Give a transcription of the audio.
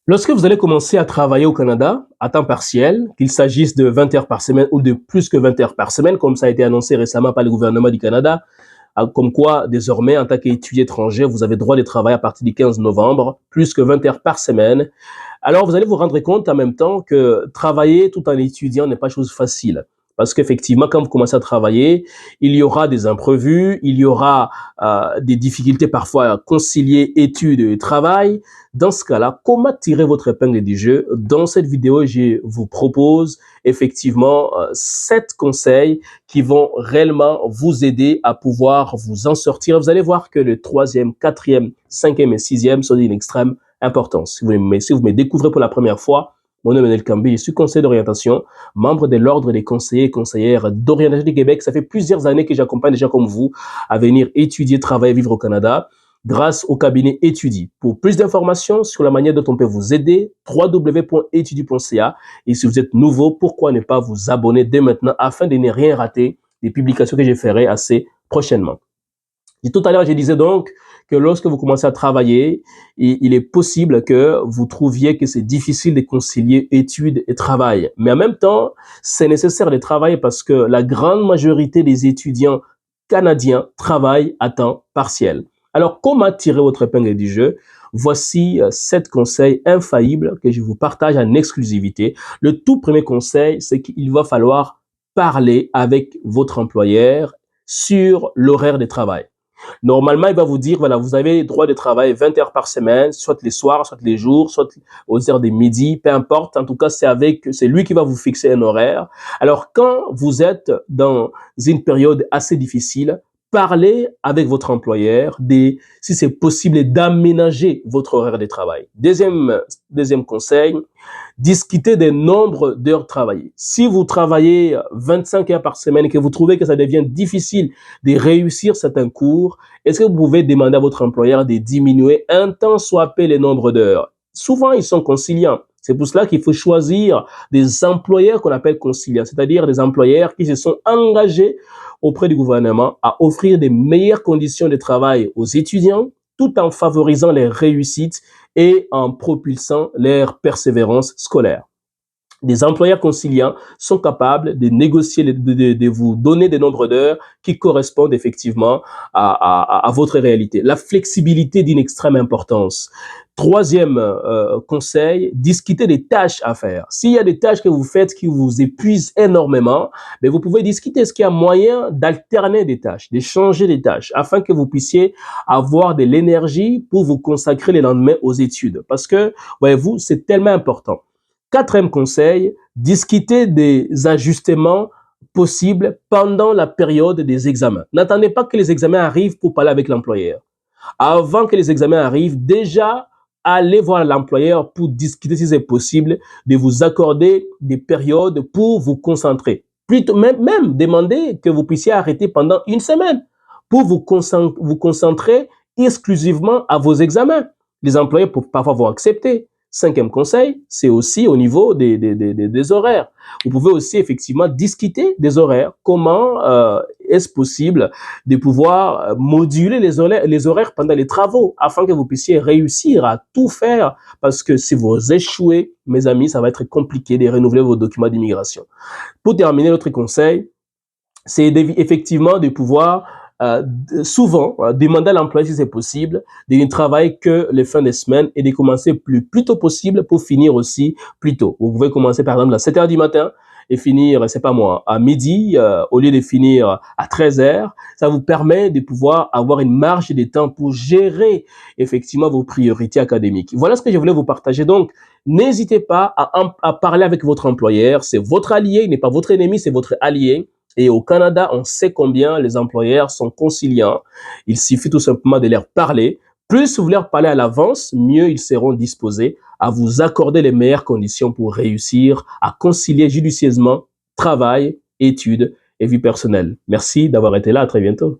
Lorsque vous allez commencer à travailler au Canada à temps partiel, qu'il s'agisse de 20 heures par semaine ou de plus que 20 heures par semaine, comme ça a été annoncé récemment par le gouvernement du Canada, comme quoi désormais, en tant qu'étudiant étranger, vous avez droit de travailler à partir du 15 novembre, plus que 20 heures par semaine. Alors, vous allez vous rendre compte en même temps que travailler tout en étudiant n'est pas chose facile. Parce qu'effectivement, quand vous commencez à travailler, il y aura des imprévus, il y aura des difficultés parfois à concilier études et travail. Dans ce cas-là, comment tirer votre épingle du jeu? Dans cette vidéo, je vous propose effectivement 7 conseils qui vont réellement vous aider à pouvoir vous en sortir. Vous allez voir que le troisième, quatrième, cinquième et sixième sont d'une extrême importance. Si vous me découvrez pour la première fois, mon nom est Manel Kambi, je suis conseiller d'orientation, membre de l'Ordre des conseillers et conseillères d'orientation du Québec. Ça fait plusieurs années que j'accompagne des gens comme vous à venir étudier, travailler, vivre au Canada grâce au cabinet Étudie. Pour plus d'informations sur la manière dont on peut vous aider, www.etudie.ca. Et si vous êtes nouveau, pourquoi ne pas vous abonner dès maintenant afin de ne rien rater des publications que je ferai assez prochainement. Et tout à l'heure, je disais donc que lorsque vous commencez à travailler, il est possible que vous trouviez que c'est difficile de concilier études et travail. Mais en même temps, c'est nécessaire de travailler parce que la grande majorité des étudiants canadiens travaillent à temps partiel. Alors, comment tirer votre épingle du jeu? Voici 7 conseils infaillibles que je vous partage en exclusivité. Le tout premier conseil, c'est qu'il va falloir parler avec votre employeur sur l'horaire de travail. Normalement, il va vous dire, voilà, vous avez le droit de travailler 20 heures par semaine, soit les soirs, soit les jours, soit aux heures des midi, peu importe. En tout cas, c'est lui qui va vous fixer un horaire. Alors, quand vous êtes dans une période assez difficile, parlez avec votre employeur si c'est possible d'aménager votre horaire de travail. Deuxième conseil, discuter des nombres d'heures travaillées. Si vous travaillez 25 heures par semaine et que vous trouvez que ça devient difficile de réussir certains cours, est-ce que vous pouvez demander à votre employeur de diminuer un temps soit peu le nombre d'heures? Souvent, ils sont conciliants. C'est pour cela qu'il faut choisir des employeurs qu'on appelle conciliants, c'est-à-dire des employeurs qui se sont engagés auprès du gouvernement à offrir des meilleures conditions de travail aux étudiants tout en favorisant les réussites et en propulsant leur persévérance scolaire. Des employeurs conciliants sont capables de négocier, de vous donner des nombres d'heures qui correspondent effectivement à votre réalité. La flexibilité d'une extrême importance. Troisième conseil, discuter des tâches à faire. S'il y a des tâches que vous faites qui vous épuisent énormément, mais vous pouvez discuter. Est-ce qu'il y a moyen d'alterner des tâches, de changer des tâches, afin que vous puissiez avoir de l'énergie pour vous consacrer les lendemains aux études. Parce que, voyez-vous, c'est tellement important. Quatrième conseil, discuter des ajustements possibles pendant la période des examens. N'attendez pas que les examens arrivent pour parler avec l'employeur. Avant que les examens arrivent, déjà, allez voir l'employeur pour discuter si c'est possible de vous accorder des périodes pour vous concentrer. Plutôt même demander que vous puissiez arrêter pendant une semaine pour vous concentrer exclusivement à vos examens. Les employeurs peuvent parfois vous accepter. Cinquième conseil, c'est aussi au niveau des horaires. Vous pouvez aussi effectivement discuter des horaires. Comment est-ce possible de pouvoir moduler les horaires pendant les travaux afin que vous puissiez réussir à tout faire? Parce que si vous échouez, mes amis, ça va être compliqué de renouveler vos documents d'immigration. Pour terminer, l'autre conseil, c'est effectivement de pouvoir souvent demander à l'employé si c'est possible de ne travailler que les fins de semaine et de commencer plus tôt possible pour finir aussi plus tôt. Vous pouvez commencer par exemple à 7 heures du matin et finir, c'est pas moi, à midi au lieu de finir à 13 heures. Ça vous permet de pouvoir avoir une marge de temps pour gérer effectivement vos priorités académiques. Voilà ce que je voulais vous partager. Donc, n'hésitez pas à parler avec votre employeur. C'est votre allié, il n'est pas votre ennemi, c'est votre allié. Et au Canada, on sait combien les employeurs sont conciliants. Il suffit tout simplement de leur parler. Plus vous leur parlez à l'avance, mieux ils seront disposés à vous accorder les meilleures conditions pour réussir à concilier judicieusement travail, études et vie personnelle. Merci d'avoir été là. À très bientôt.